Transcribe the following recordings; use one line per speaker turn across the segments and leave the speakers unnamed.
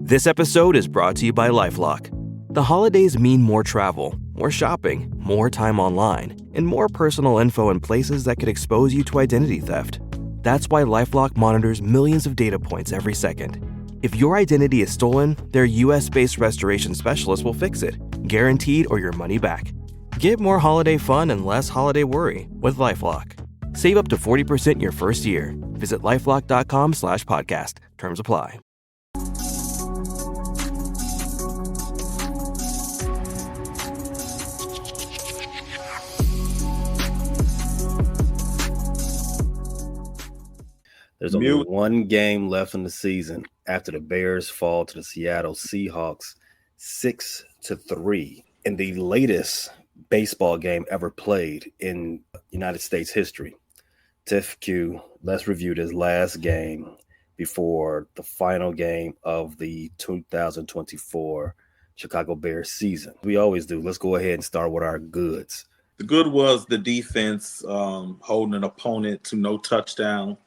This episode is brought to you by LifeLock. The holidays mean more travel, more shopping, more time online, and more personal info in places that could expose you to identity theft. That's why LifeLock monitors millions of data points every second. If your identity is stolen, their US-based restoration specialist will fix it, guaranteed or your money back. Get more holiday fun and less holiday worry with LifeLock. Save up to 40% your first year. Visit LifeLock.com/podcast. Terms apply.
There's only one game left in the season after the Bears fall to the Seattle Seahawks 6-3 in the latest baseball game ever played in United States history. Tiff Q, let's review this last game before the final game of the 2024 Chicago Bears season. We always do. Let's go ahead and start with our goods.
The good was the defense holding an opponent to no touchdown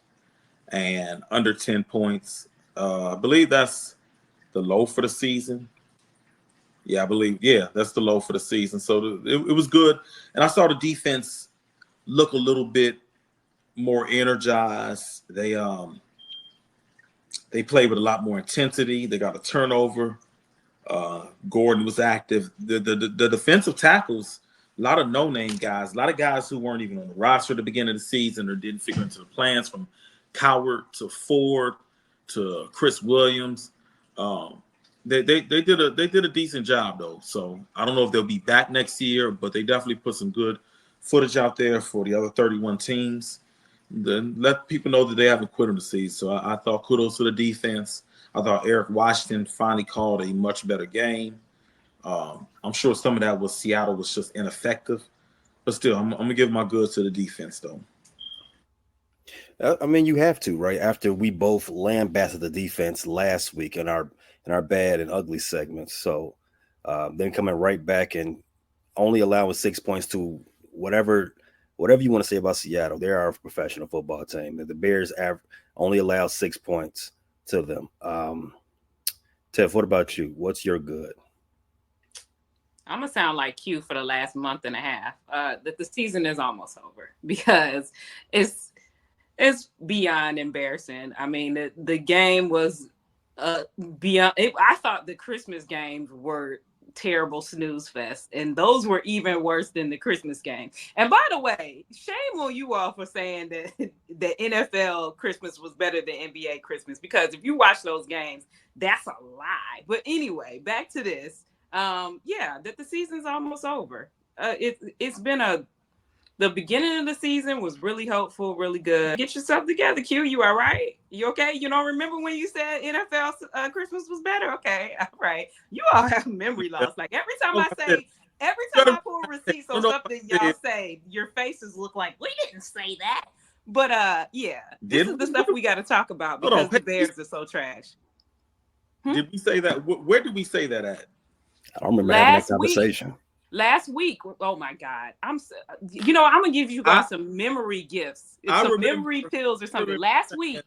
and under 10 points. I believe that's the low for the season. Yeah, that's the low for the season. So it was good. And I saw the defense look a little bit more energized. They played with a lot more intensity. They got a turnover. Gordon was active. The defensive tackles, a lot of no-name guys, a lot of guys who weren't even on the roster at the beginning of the season or didn't figure into the plans, from Coward to Ford to Chris Williams. They did a decent job though. So I don't know if they'll be back next year, but they definitely put some good footage out there for the other 31 teams. Then let people know that they haven't quit on the season. So I thought kudos to the defense. I thought Eric Washington finally called a much better game. I'm sure some of that was Seattle was just ineffective, but still, I'm gonna give my goods to the defense though.
I mean, you have to, right? After we both lambasted the defense last week in our bad and ugly segments. So then coming right back and only allowing 6 points to whatever you want to say about Seattle. They are a professional football team. The Bears only allow 6 points to them. Tiff, what about you? What's your good?
I'm going to sound like Q for the last month and a half. That the season is almost over because it's beyond embarrassing. I mean, the game was beyond. I thought the Christmas games were terrible snooze fest, and those were even worse than the Christmas game. And by the way, shame on you all for saying that the NFL Christmas was better than NBA Christmas, because if you watch those games, that's a lie. But anyway, back to this. That the season's almost over. It's been the beginning of the season was really hopeful, really good. Get yourself together, Q. You all right? You okay? You don't remember when you said NFL Christmas was better? Okay, all right. You all have memory loss. Like every time I pull receipts on something y'all say, your faces look like we didn't say that. But this is the stuff we got to talk about because the Bears are so trash.
Did we say that? Where did we say that at?
I don't remember having that conversation.
Last week, oh my God, I'm gonna give you guys some memory gifts, some memory pills or something. Last week,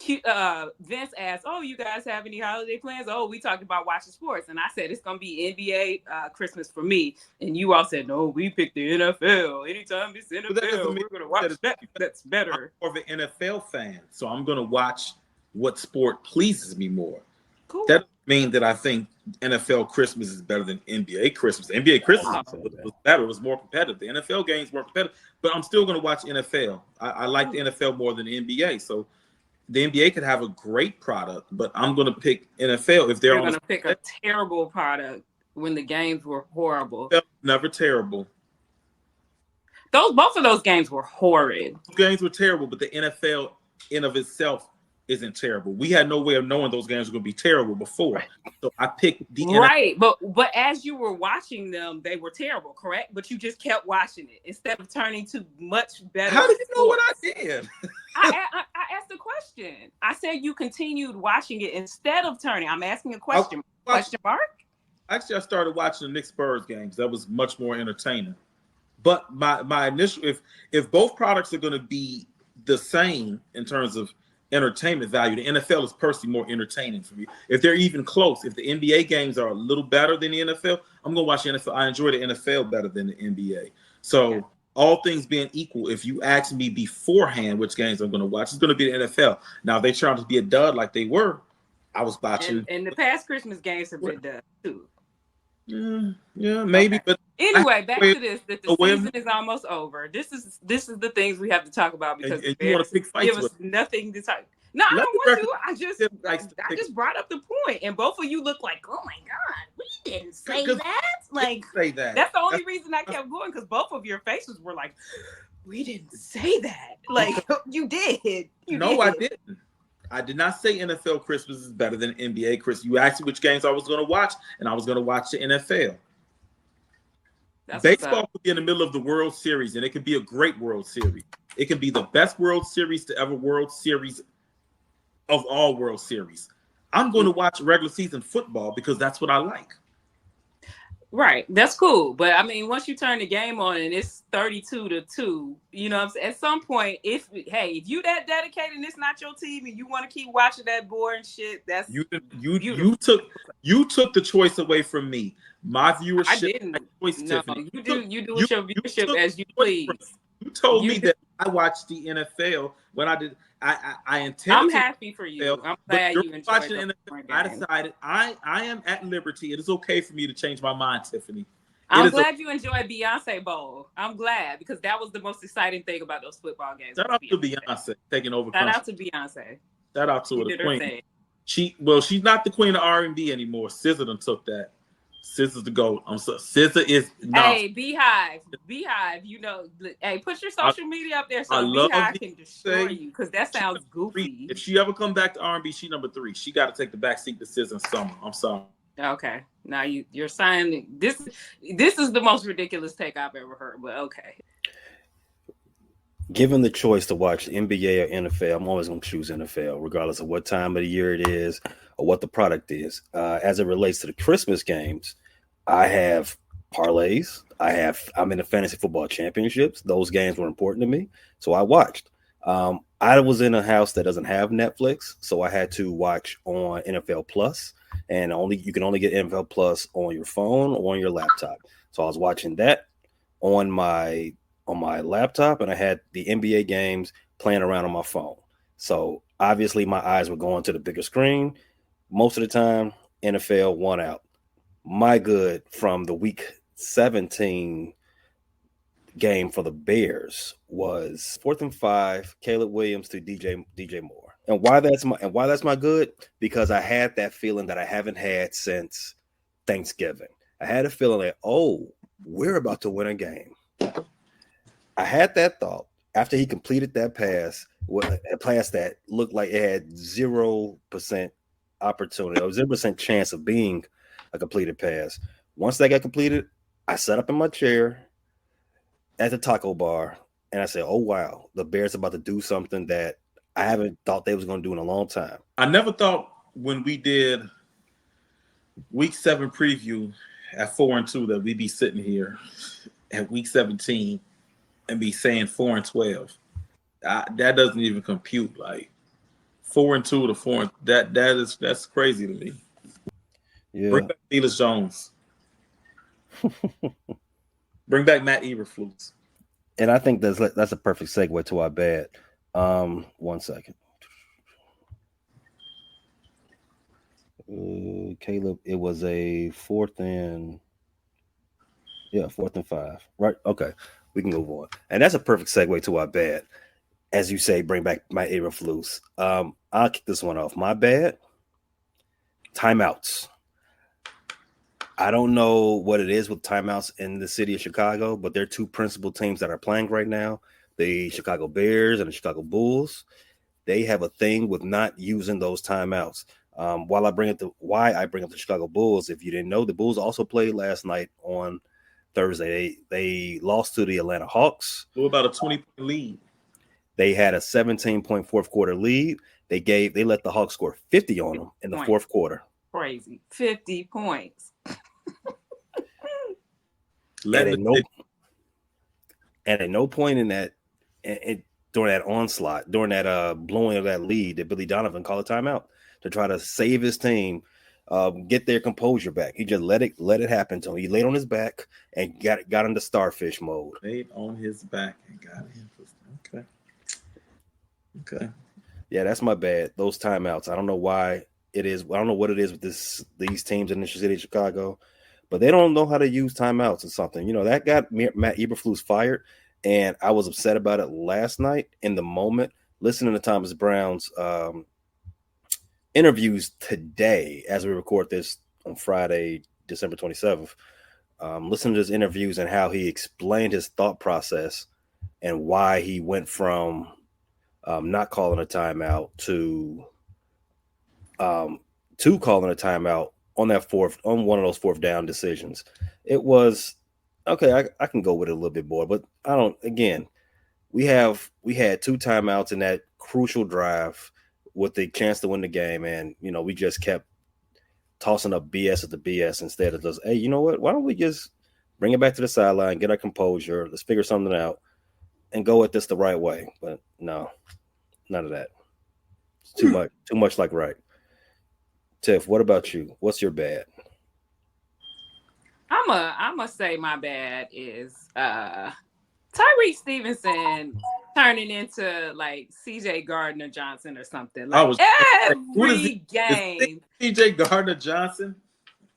Vince asked, "Oh, you guys have any holiday plans?" Oh, we talked about watching sports, and I said it's gonna be NBA Christmas for me, and you all said, "No, we picked the NFL. Anytime it's NFL, we're gonna watch that. That's better."
I'm more of an NFL fan, so I'm gonna watch what sport pleases me more.
Cool.
That doesn't mean that I think NFL Christmas is better than NBA Christmas. NBA Christmas was better. It was more competitive. The NFL games were competitive, but I'm still going to watch NFL. I like the NFL more than the NBA. So the NBA could have a great product, but I'm going to pick NFL if they're
going to pick a terrible product when the games were horrible.
Never terrible.
Both of those games were horrid.
Games were terrible, but the NFL in of itself isn't terrible. We had no way of knowing those games were going to be terrible before. Right. So I picked the
right. But as you were watching them, they were terrible, correct? But you just kept watching it instead of turning to much better.
How did you know what I did?
I asked a question. I said you continued watching it instead of turning. I'm asking a question. Question mark?
Actually, I started watching the Knicks Spurs games. That was much more entertaining. But my initial, if both products are going to be the same in terms of entertainment value. The NFL is personally more entertaining for me. If they're even close, if the NBA games are a little better than the NFL, I'm going to watch the NFL. I enjoy the NFL better than the NBA. So all things being equal, if you ask me beforehand which games I'm going to watch, it's going to be the NFL. Now, if they try to be a dud like they were, I was watching.
And the past Christmas games have been done too.
Yeah, maybe.
Okay.
But
anyway, back to this. That the
wait a
season is almost over. This is the things we have to talk about because
and you want to pick fights
give us
with
nothing to talk. No, I don't want to. I just brought up the point, and both of you look like, oh my god, we didn't say that. Like,
say that.
That's the only reason I kept going because both of your faces were like, we didn't say that. Like, you did.
I didn't. I did not say NFL Christmas is better than NBA Christmas. You asked me which games I was going to watch, and I was going to watch the NFL. Baseball could be in the middle of the World Series, and it could be a great World Series. It could be the best World Series to ever World Series of all World Series. I'm going to watch regular season football because that's what I like.
Right. That's cool. But I mean, once you turn the game on and it's 32-2, you know what I'm saying? At some point, if you that dedicated and it's not your team and you want to keep watching that boring shit, that's
you took the choice away from me. My viewership.
I didn't. No,
Tiffany.
you do with your viewership as you please.
You told me that I watched the NFL when I did. I intended.
I'm happy for you. I'm glad you enjoyed
watching the NFL. I decided I am at liberty. It is okay for me to change my mind, Tiffany.
I'm glad you enjoyed Beyonce Bowl. I'm glad because that was the most exciting thing about those football games.
Shout out to Beyonce taking over.
Shout out to Beyonce.
Shout out to her, the queen. She's not the queen of R&B anymore. SZA done took that. SZA's the GOAT. I'm so SZA is.
Hey, Beehive. You know. Hey, put your social media up there so Beehive can destroy you because that sounds goofy.
If she ever come back to R&B, she number 3. She got to take the back seat to SZA in summer. I'm sorry.
Okay, now you're signing this. This is the most ridiculous take I've ever heard. But okay.
Given the choice to watch NBA or NFL, I'm always going to choose NFL, regardless of what time of the year it is or what the product is. As it relates to the Christmas games, I have parlays. I'm in the fantasy football championships. Those games were important to me, so I watched. I was in a house that doesn't have Netflix, so I had to watch on NFL Plus, and you can only get NFL Plus on your phone or on your laptop. So I was watching that on my laptop, and I had the NBA games playing around on my phone. So obviously my eyes were going to the bigger screen. Most of the time, NFL won out. My good from the week 17 game for the Bears was 4th and 5, Caleb Williams to DJ Moore. And why that's my good? Because I had that feeling that I haven't had since Thanksgiving. I had a feeling that, we're about to win a game. I had that thought after he completed that pass, a pass that looked like it had 0% opportunity or 0% chance of being a completed pass. Once that got completed, I sat up in my chair at the taco bar and I said, oh, wow, the Bears are about to do something that I haven't thought they was going to do in a long time.
I never thought when we did week 7 preview at 4-2 that we'd be sitting here at week 17 and be saying 4-12. That doesn't even compute. Like 4-2 to 4. That's crazy to me.
Yeah.
Bring back Nelis Jones. Bring back Matt Eberflus.
And I think that's a perfect segue to our bad. 1 second. Caleb, it was a 4th and 5. Right? Okay. We can move on. And that's a perfect segue to our bad. As you say, bring back my Eberflus. I'll kick this one off. My bad. Timeouts. I don't know what it is with timeouts in the city of Chicago, but there are 2 principal teams that are playing right now, the Chicago Bears and the Chicago Bulls. They have a thing with not using those timeouts. Why I bring up the Chicago Bulls, if you didn't know, the Bulls also played last night on Thursday. They lost to the Atlanta Hawks.
What about a 20-point lead?
They had a 17-point fourth quarter lead. They let the Hawks score 50 on them in the fourth quarter.
Crazy. 50 points.
And at no point in that, during that onslaught, during that blowing of that lead, that Billy Donovan called a timeout to try to save his team, get their composure back. He just let it happen to him. He laid on his back and got into starfish mode.
Laid on his back and got him. Okay.
Yeah, that's my bad. Those timeouts. I don't know why it is. I don't know what it is with these teams in the city of Chicago, but they don't know how to use timeouts or something. That got Matt Eberflus fired, and I was upset about it last night in the moment, listening to Thomas Brown's interviews today as we record this on Friday, December 27th. Listening to his interviews and how he explained his thought process and why he went from not calling a timeout to calling a timeout on one of those fourth down decisions. It was okay. I can go with it a little bit more, but I don't. Again, we had 2 timeouts in that crucial drive with the chance to win the game, and we just kept tossing up BS at the BS instead of just, hey, you know what? Why don't we just bring it back to the sideline, get our composure, let's figure something out, and go at this the right way. But no, none of that. It's too much like right. Tiff, what about you? What's your bad?
I'm a say my bad is Tyreek Stevenson turning into like CJ Gardner Johnson or something. Like every game.
CJ Gardner Johnson?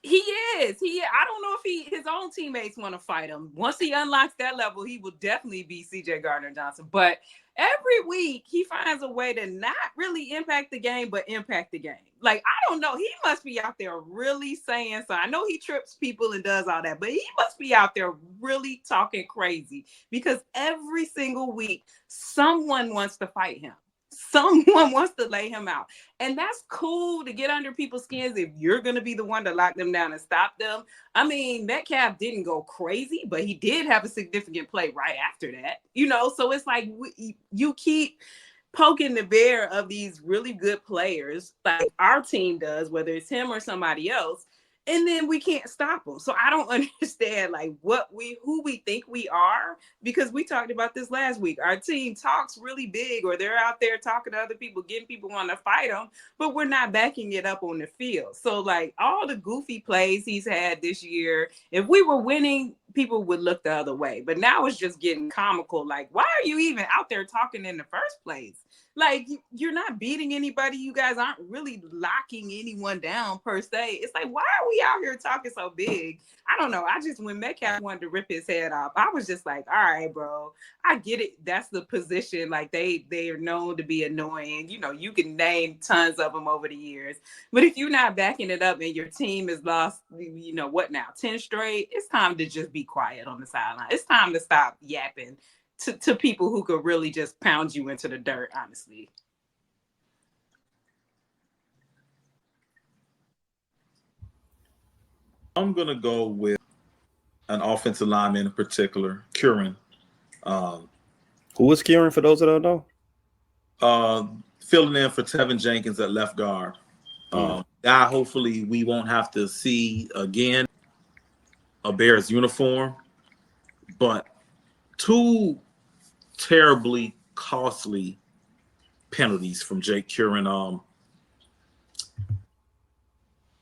He is. I don't know if his own teammates want to fight him. Once he unlocks that level, he will definitely be CJ Gardner Johnson. But every week he finds a way to not really impact the game, but impact the game. Like, I don't know. He must be out there really saying so. I know he trips people and does all that, but he must be out there really talking crazy because every single week someone wants to fight him. Someone wants to lay him out. And that's cool to get under people's skins if you're going to be the one to lock them down and stop them. I mean, Metcalf didn't go crazy, but he did have a significant play right after that. So it's like you keep poking the bear of these really good players like our team does, whether it's him or somebody else, and then we can't stop them. So I don't understand like who we think we are, because we talked about this last week. Our team talks really big, or they're out there talking to other people, getting people want to fight them, but we're not backing it up on the field. So like all the goofy plays he's had this year, if we were winning, people would look the other way. But now it's just getting comical. Like, why are you even out there talking in the first place? Like, you're not beating anybody. You guys aren't really locking anyone down per se. It's like, why are we out here talking so big? I don't know. When Metcalf wanted to rip his head off, I was just like, all right, bro, I get it. That's the position. Like, they are known to be annoying. You can name tons of them over the years. But if you're not backing it up and your team has lost, what now, 10 straight, it's time to just be quiet on the sideline. It's time to stop yapping to people who could really just pound you into the dirt, honestly.
I'm going to go with an offensive lineman in particular, Curran.
Who is Curran, for those that don't know?
Filling in for Tevin Jenkins at left guard. Guy, hopefully we won't have to see again a Bears uniform, but 2 terribly costly penalties from Jake Curran.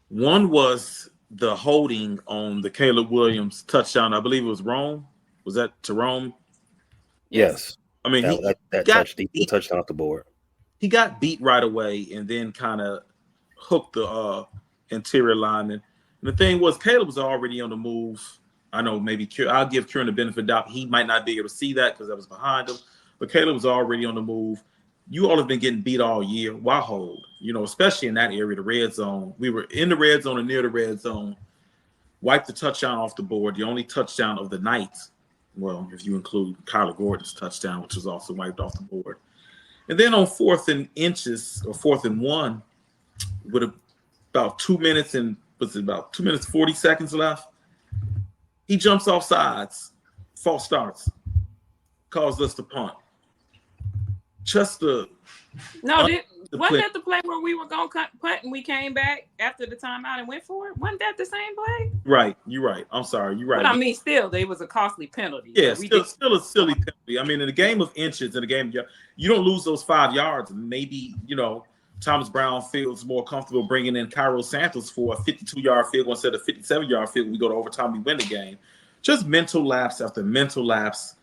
One was the holding on the Caleb Williams touchdown. I believe it was Rome. Was that to Rome?
Yes.
I mean,
he touchdown off the board.
He got beat right away and then kind of hooked the interior lineman. And the thing was, Caleb was already on the move. I know maybe I'll give Curran the benefit of the doubt. He might not be able to see that because I was behind him. But Caleb was already on the move. You all have been getting beat all year. Why hold? Especially in that area, the red zone. We were in the red zone and near the red zone. Wiped the touchdown off the board, the only touchdown of the night. Well, if you include Kyler Gordon's touchdown, which was also wiped off the board. And then on 4th and inches, or 4th and 1, with about 2 minutes and 40 seconds left, he jumps off sides, false starts, caused us to punt. just the
No, wasn't
undisciplined.
that the play where we were going to punt and we came back after the timeout and went for it? Wasn't that the same play?
Right, you're right. I'm sorry, you're
But
right.
I mean, still, it was a costly penalty.
Yeah,
But we did.
still a silly penalty. I mean, in a game of inches, in a game, you don't lose those 5 yards. Maybe, Thomas Brown feels more comfortable bringing in Cairo Santos for a 52-yard field goal instead of 57-yard field goal. We go to overtime, we win the game. Just mental lapse after mental lapse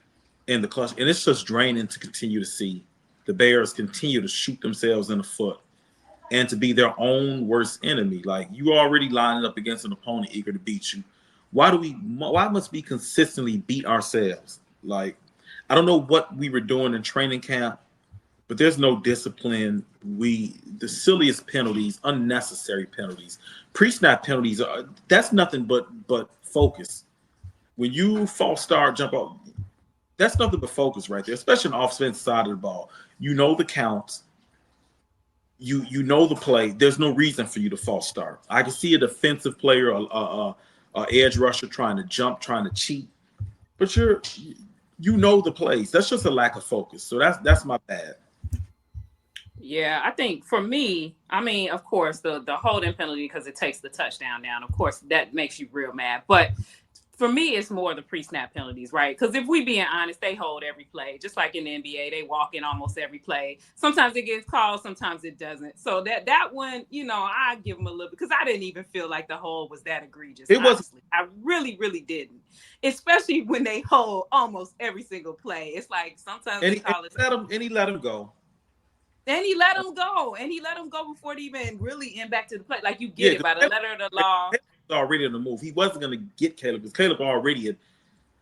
in the clutch. And it's just draining to continue to see the Bears continue to shoot themselves in the foot and to be their own worst enemy. Like, you already lining up against an opponent eager to beat you. Why must we consistently beat ourselves? Like, I don't know what we were doing in training camp, but there's no discipline. The silliest penalties, unnecessary penalties, pre-snap penalties, that's nothing but focus. When you false start, jump out, that's nothing but focus right there, especially on the offensive side of the ball. You know the counts. You know the play. There's no reason for you to false start. I can see a defensive player, a edge rusher trying to jump, trying to cheat, but you know the plays. That's just a lack of focus. So that's my bad.
Yeah, I think for me, I mean, of course, the holding penalty because it takes the touchdown down. Of course, that makes you real mad. But for me, it's more the pre-snap penalties, right? Because if we being honest, they hold every play. Just like in the NBA, they walk in almost every play. Sometimes it gets called, sometimes it doesn't. So that one, I give them a little, because I didn't even feel like the hold was that egregious.
It was.
I really, really didn't. Especially when they hold almost every single play. It's like sometimes they call it.
And he let him go.
And he let him go. And he let him go before they even really end back to the play. Like, you get it by the letter of the law.
Already on the move. He wasn't going to get Caleb because Caleb already had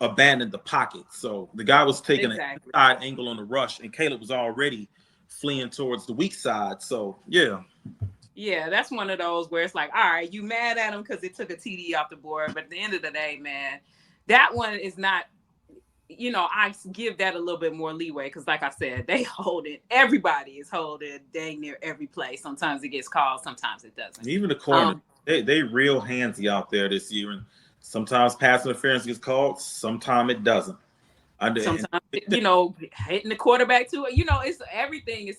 abandoned the pocket. So the guy was taking a side angle on the rush, and Caleb was already fleeing towards the weak side. So, yeah.
Yeah, that's one of those where it's like, all right, you mad at him because it took a TD off the board. But at the end of the day, man, that one is not, I give that a little bit more leeway because, like I said, they hold it. Everybody is holding dang near every play. Sometimes it gets called, sometimes it doesn't.
Even the corner, they real handsy out there this year. And sometimes pass interference gets called, sometimes it doesn't.
Sometimes, hitting the quarterback too. It's everything.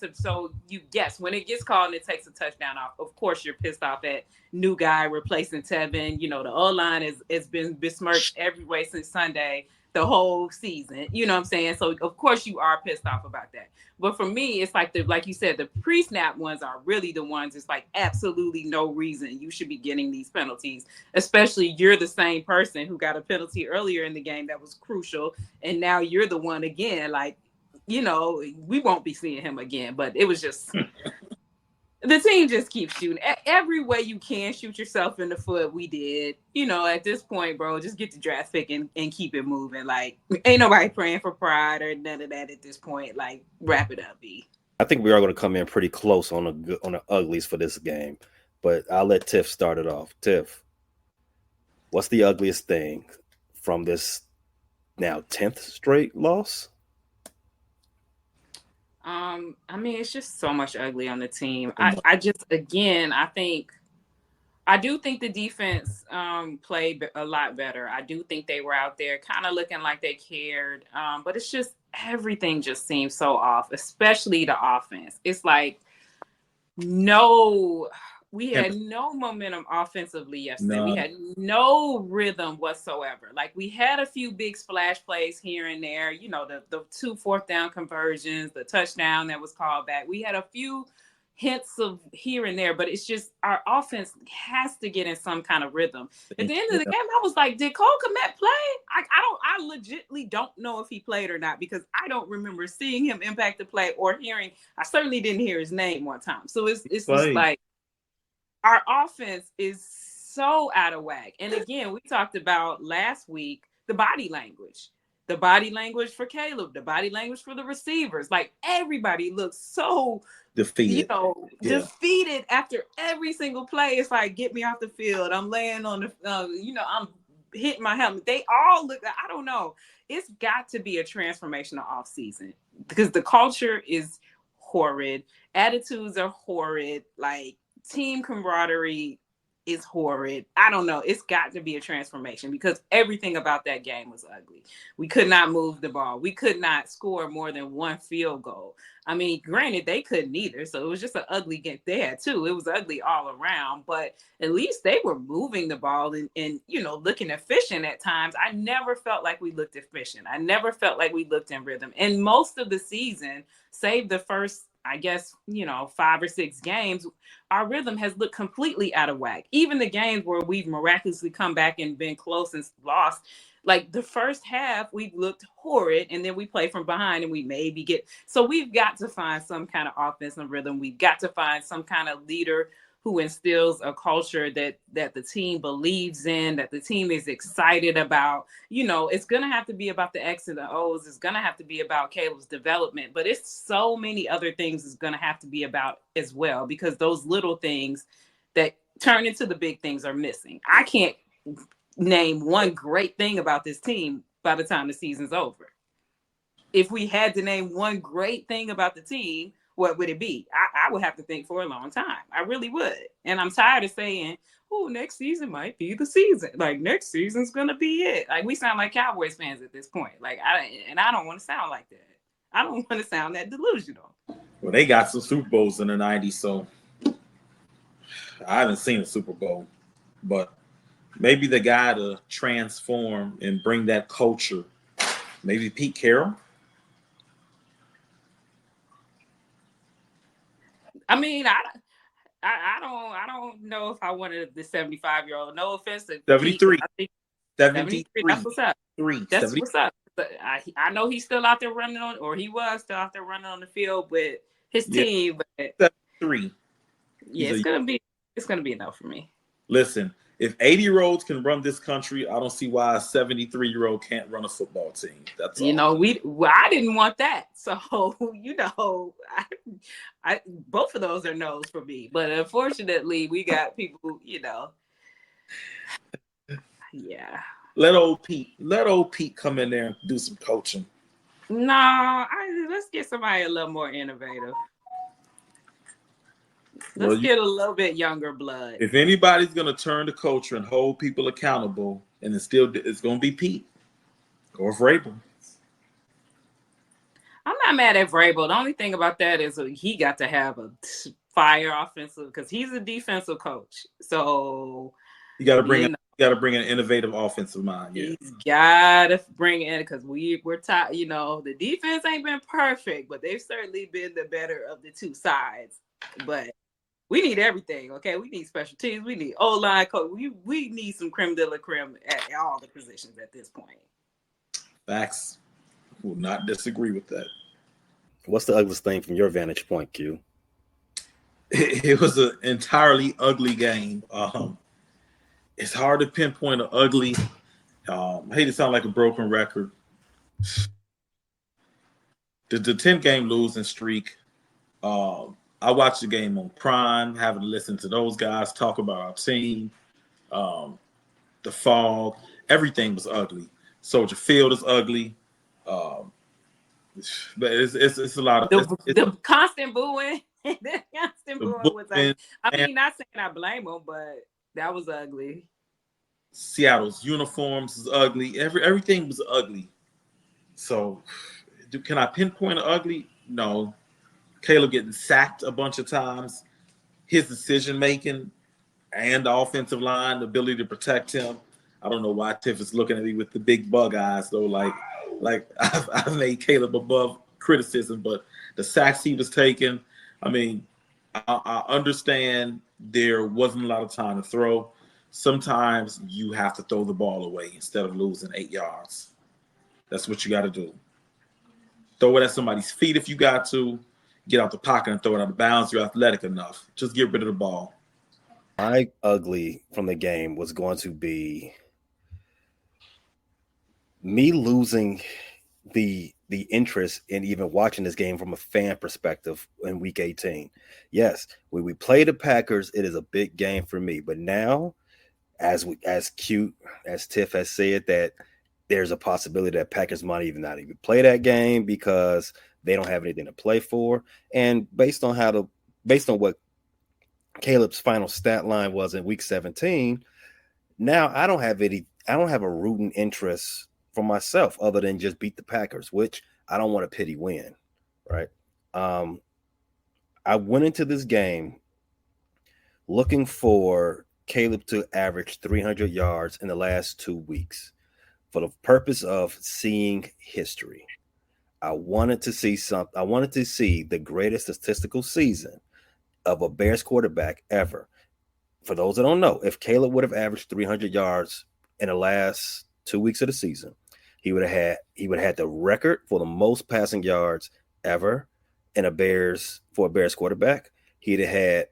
When it gets called and it takes a touchdown off, of course you're pissed off at new guy replacing Tevin. The O-line has been besmirched every way since Sunday, the whole season. You know what I'm saying? So of course you are pissed off about that. But for me, it's like like you said, the pre-snap ones are really the ones. It's like absolutely no reason you should be getting these penalties, especially you're the same person who got a penalty earlier in the game that was crucial. And now you're the one again, like, we won't be seeing him again, but it was just, the team just keeps shooting. Every way you can shoot yourself in the foot, we did. At this point, bro, just get the draft pick and keep it moving. Like, ain't nobody praying for pride or none of that at this point. Like, wrap it up, B.
I think we are going to come in pretty close on the uglies for this game, but I'll let Tiff start it off. Tiff, what's the ugliest thing from this now 10th straight loss?
I mean, it's just so much ugly on the team. I do think the defense played a lot better. I do think they were out there kind of looking like they cared. But it's just everything just seems so off, especially the offense. It's like we had no momentum offensively yesterday.
No.
We had no rhythm whatsoever. Like, we had a few big splash plays here and there, the 2 4th down conversions, the touchdown that was called back. We had a few hints of here and there, but it's just our offense has to get in some kind of rhythm. At the end of the game, I was like, did Cole Kmet play? I legitimately don't know if he played or not, because I don't remember seeing him impact the play or hearing. I certainly didn't hear his name one time. So it's just like, our offense is so out of whack. And again, we talked about last week, the body language for Caleb, the body language for the receivers. Like, everybody looks so defeated, defeated after every single play. It's like, get me off the field. I'm laying on the, I'm hitting my helmet. They all look, I don't know. It's got to be a transformational offseason because the culture is horrid. Attitudes are horrid. Like, team camaraderie is horrid. I don't know. It's got to be a transformation because everything about that game was ugly. We could not move the ball. We could not score more than one field goal. I mean, granted, they couldn't either. So it was just an ugly game. They had two. It was ugly all around, but at least they were moving the ball and looking efficient at times. I never felt like we looked efficient. I never felt like we looked in rhythm. And most of the season, save the first, I guess, 5 or 6 games, our rhythm has looked completely out of whack. Even the games where we've miraculously come back and been close and lost, like the first half, we looked horrid, and then we play from behind and we maybe get. So we've got to find some kind of offensive rhythm. We've got to find some kind of leader who instills a culture that the team believes in, that the team is excited about. It's going to have to be about the X and the O's. It's going to have to be about Caleb's development, but it's so many other things it's going to have to be about as well, because those little things that turn into the big things are missing. I can't name one great thing about this team by the time the season's over. If we had to name one great thing about the team, what would it be? I would have to think for a long time. I really would. And I'm tired of saying, oh, next season might be the season. Like, next season's going to be it. Like, we sound like Cowboys fans at this point. Like, I don't want to sound like that. I don't want to sound that delusional.
Well, they got some Super Bowls in the 90s, so I haven't seen a Super Bowl. But maybe the guy to transform and bring that culture, maybe Pete Carroll.
I mean, I don't know if I wanted the 75-year-old. No offense to
73.
Pete,
73.
That's what's up. That's
70.
what's up. But I know he's still out there running on, or he was still out there running on the field with his team. But
73.
Yeah, it's gonna be enough for me.
Listen, if 80-year-olds can run this country, I don't see why a 73-year-old can't run a football team. That's all.
I didn't want that. So, I both of those are no's for me. But unfortunately, we got people, yeah.
Let old Pete come in there and do some coaching.
No, let's get somebody a little more innovative. Let's get a little bit younger blood.
If anybody's going to turn the culture and hold people accountable, and it's going to be Pete or Vrabel.
I'm not mad at Vrabel. The only thing about that is he got to have a fire offensive, because he's a defensive coach. So
you got to bring an innovative offensive mind. Yeah.
He's got to bring in, because we're tired. The defense ain't been perfect, but they've certainly been the better of the two sides. But we need everything, okay? We need special teams. We need O-line coach. We need some creme de la creme at all the positions at this point.
Facts. Will not disagree with that.
What's the ugliest thing from your vantage point, Q?
It was an entirely ugly game. It's hard to pinpoint an ugly. I hate to sound like a broken record. The 10-game losing streak. I watched the game on Prime, having to listen to those guys talk about our team. The fog, everything was ugly. Soldier Field is ugly. But it's a lot of
the constant booing. The constant booing was like, not saying I blame them, but that was ugly.
Seattle's uniforms is ugly. Everything was ugly. So, can I pinpoint an ugly? No. Caleb getting sacked a bunch of times, his decision making, and the offensive line, the ability to protect him. I don't know why Tiff is looking at me with the big bug eyes though. Like I've made Caleb above criticism, but the sacks he was taking. I mean, I understand there wasn't a lot of time to throw. Sometimes you have to throw the ball away instead of losing 8 yards. That's what you got to do. Throw it at somebody's feet if you got to. Get out the pocket and throw it out of bounds. You're athletic enough. Just get rid of the ball.
My ugly from the game was going to be me losing the interest in even watching this game from a fan perspective in Week 18. Yes, when we play the Packers, it is a big game for me. But now, as Tiff has said, that there's a possibility that Packers might not even play that game because they don't have anything to play for. And based on what Caleb's final stat line was in week 17. Now I don't have a rooting interest for myself other than just beat the Packers, which I don't want a pity win, right? I went into this game looking for Caleb to average 300 yards in the last 2 weeks for the purpose of seeing history. I wanted to see the greatest statistical season of a Bears quarterback ever. For those that don't know, if Caleb would have averaged 300 yards in the last 2 weeks of the season, he would have had the record for the most passing yards ever in a Bears quarterback. He had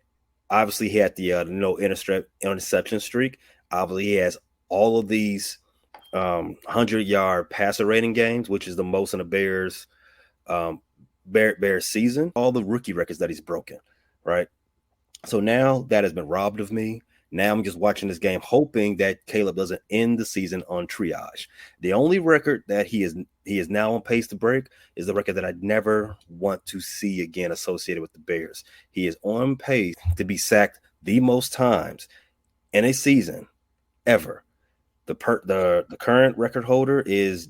the no interception streak. Obviously, he has all of these 100-yard passer rating games, which is the most in a Bears season. All the rookie records that he's broken, right? So now that has been robbed of me. Now I'm just watching this game, hoping that Caleb doesn't end the season on triage. The only record that he is now on pace to break is the record that I never want to see again associated with the Bears. He is on pace to be sacked the most times in a season ever. The current record holder is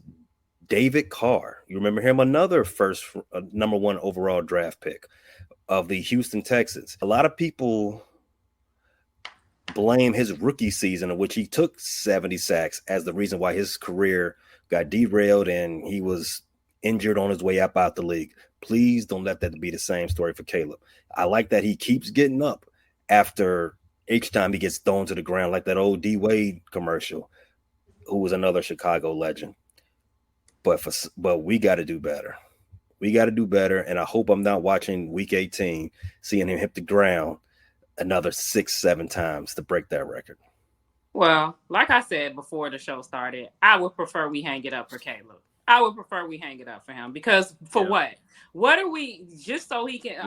David Carr. You remember him, another number 1 overall draft pick of the Houston Texans. A lot of people blame his rookie season, in which he took 70 sacks, as the reason why his career got derailed and he was injured on his way out the league. Please don't let that be the same story for Caleb. I like that he keeps getting up after each time he gets thrown to the ground, like that old D Wade commercial, who was another Chicago legend. But we got to do better. We got to do better, and I hope I'm not watching week 18, seeing him hit the ground another 6-7 times to break that record.
Well, like I said before the show started, I would prefer we hang it up for Caleb. I would prefer we hang it up for him, because what? What are we, just so he can,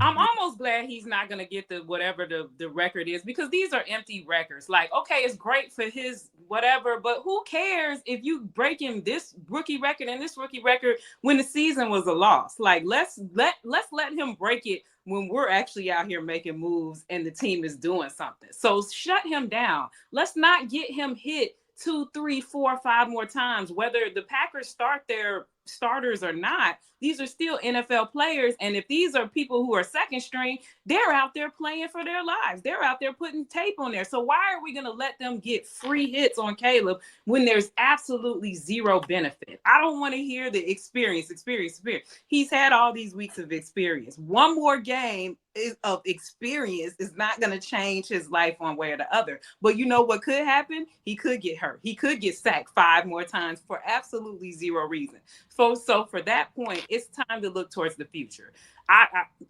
I'm almost glad he's not going to get whatever the record is, because these are empty records. Like, okay, it's great for his whatever, but who cares if you break him this rookie record and this rookie record when the season was a loss? Like, let's let him break it when we're actually out here making moves and the team is doing something. So shut him down. Let's not get him hit 2, 3, 4, 5 more times, whether the Packers start their starters or not. These are still NFL players, and if these are people who are second string, they're out there playing for their lives. They're out there putting tape on there. So why are we going to let them get free hits on Caleb when there's absolutely zero benefit? I don't want to hear the experience. He's had all these weeks of experience. One more game of experience is not going to change his life one way or the other. But you know what could happen? He could get hurt. He could get sacked 5 more times for absolutely zero reason. So for that point, it's time to look towards the future.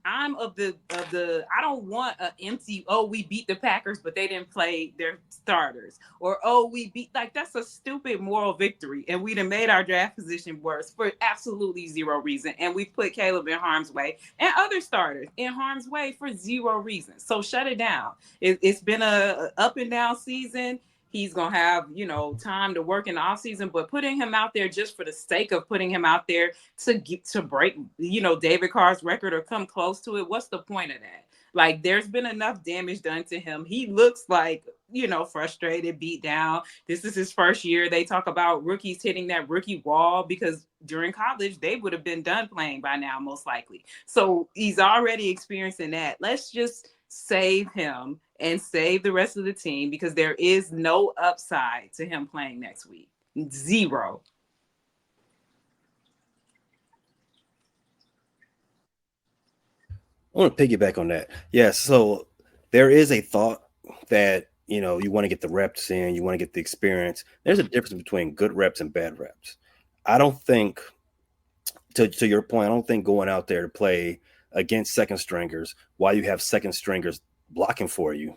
I'm of the I don't want an empty, we beat the Packers, but they didn't play their starters, or we beat, like, that's a stupid moral victory, and we'd have made our draft position worse for absolutely zero reason, and we put Caleb in harm's way and other starters in harm's way for zero reason. So shut it down. It's been a up and down season. He's going to have, time to work in the offseason, but putting him out there just for the sake of putting him out there to break, David Carr's record or come close to it, what's the point of that? Like, there's been enough damage done to him. He looks like, frustrated, beat down. This is his first year. They talk about rookies hitting that rookie wall, because during college, they would have been done playing by now, most likely. So he's already experiencing that. Let's just save him and save the rest of the team, because there is no upside to him playing next week. Zero.
I want to piggyback on that. Yeah, so there is a thought that, you want to get the reps in, you want to get the experience. There's a difference between good reps and bad reps. I don't think, to your point, I don't think going out there to play against second stringers while you have second stringers blocking for you,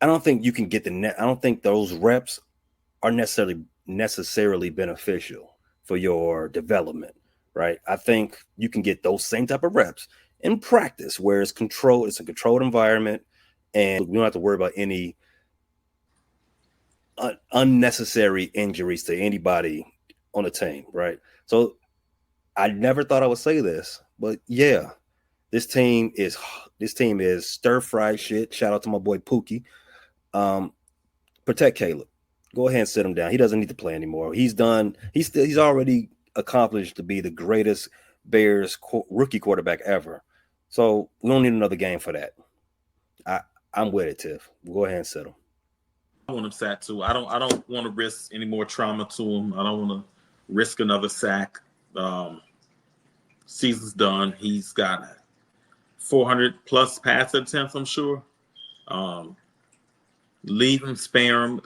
I don't think you can get I don't think those reps are necessarily beneficial for your development, right? I think you can get those same type of reps in practice, where it's controlled. It's a controlled environment, and we don't have to worry about any unnecessary injuries to anybody on the team, right? So I never thought I would say this, but yeah, This team is stir fried shit. Shout out to my boy Pookie. Protect Caleb. Go ahead and sit him down. He doesn't need to play anymore. He's done. He's already accomplished to be the greatest Bears rookie quarterback ever. So we don't need another game for that. I'm with it, Tiff. Go ahead and sit him.
I want him sat too. I don't want to risk any more trauma to him. I don't want to risk another sack. Season's done. He's got 400 plus pass attempts, I'm sure. Leave him, spare him.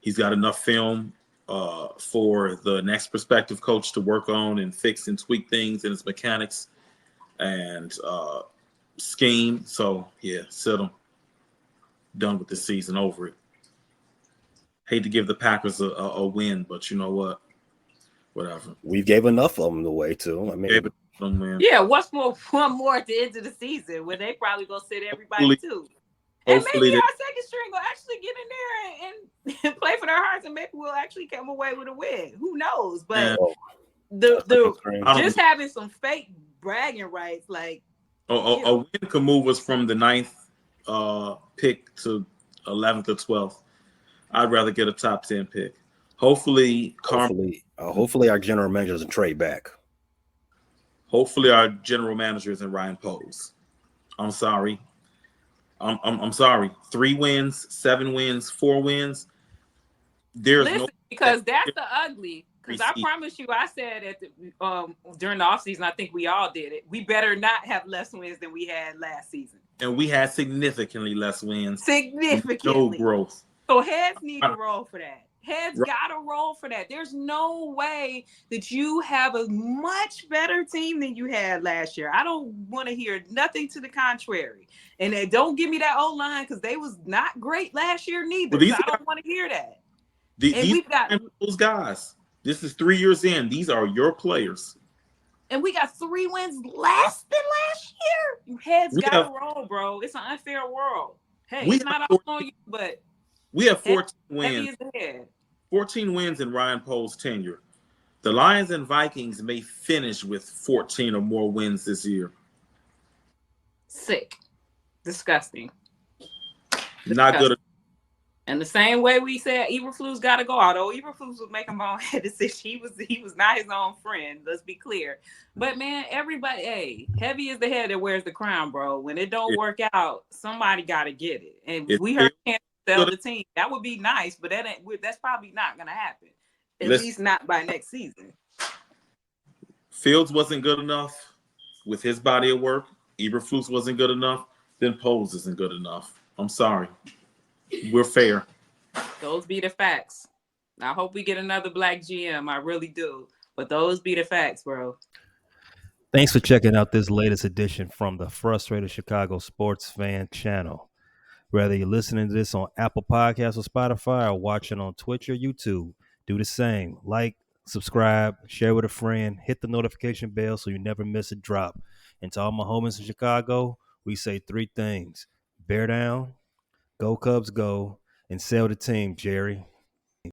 He's got enough film for the next prospective coach to work on and fix and tweak things in his mechanics and scheme. So, yeah, sit him. Done with the season, over it. Hate to give the Packers a win, but you know what? Whatever.
We gave enough of them away, too. I mean,
yeah, what's more? One more at the end of the season where they probably going to sit everybody, too. And maybe our second string will actually get in there and play for their hearts, and maybe we'll actually come away with a win. Who knows? But just having some fake bragging rights, like
a win could move us from the 9th pick to 11th or 12th. I'd rather get a top 10 pick. Hopefully
our general manager doesn't trade back.
Hopefully our general manager isn't Ryan Poles. I'm sorry. I'm sorry. 3 wins, 7 wins, 4 wins.
Because that's the ugly. Because I promise you, I said at the during the offseason, I think we all did it. We better not have less wins than we had last season.
And we had significantly less wins.
Significantly.
No growth.
So heads need to roll for that. Heads gotta roll for that. There's no way that you have a much better team than you had last year. I don't want to hear nothing to the contrary. And don't give me that old line because they was not great last year neither.
Well,
I don't want to hear that.
We've got those guys. This is 3 years in. These are your players.
And we got 3 wins less than last year. Heads gotta roll, bro. It's an unfair world. Hey, it's not all on you, but
we have 14 wins. 14 wins in Ryan Poles' tenure. The Lions and Vikings may finish with 14 or more wins this year.
Sick. Disgusting.
Not good.
And the same way we said Eberflus got to go, although Eberflus was making my own decision, he was not his own friend. Let's be clear. But man, everybody, heavy is the head that wears the crown, bro. When it don't work out, somebody got to get it. And we heard can't sell the team. That would be nice, but that's probably not going to happen. At least not by next season.
Fields wasn't good enough with his body of work. Eberflus wasn't good enough. Then Poles isn't good enough. I'm sorry. We're fair.
Those be the facts. I hope we get another black GM. I really do. But those be the facts, bro.
Thanks for checking out this latest edition from the Frustrated Chicago Sports Fan channel. Whether you're listening to this on Apple Podcasts or Spotify or watching on Twitch or YouTube, do the same. Like, subscribe, share with a friend, hit the notification bell so you never miss a drop. And to all my homies in Chicago, we say 3 things. Bear down, go Cubs go, and sell the team, Jerry.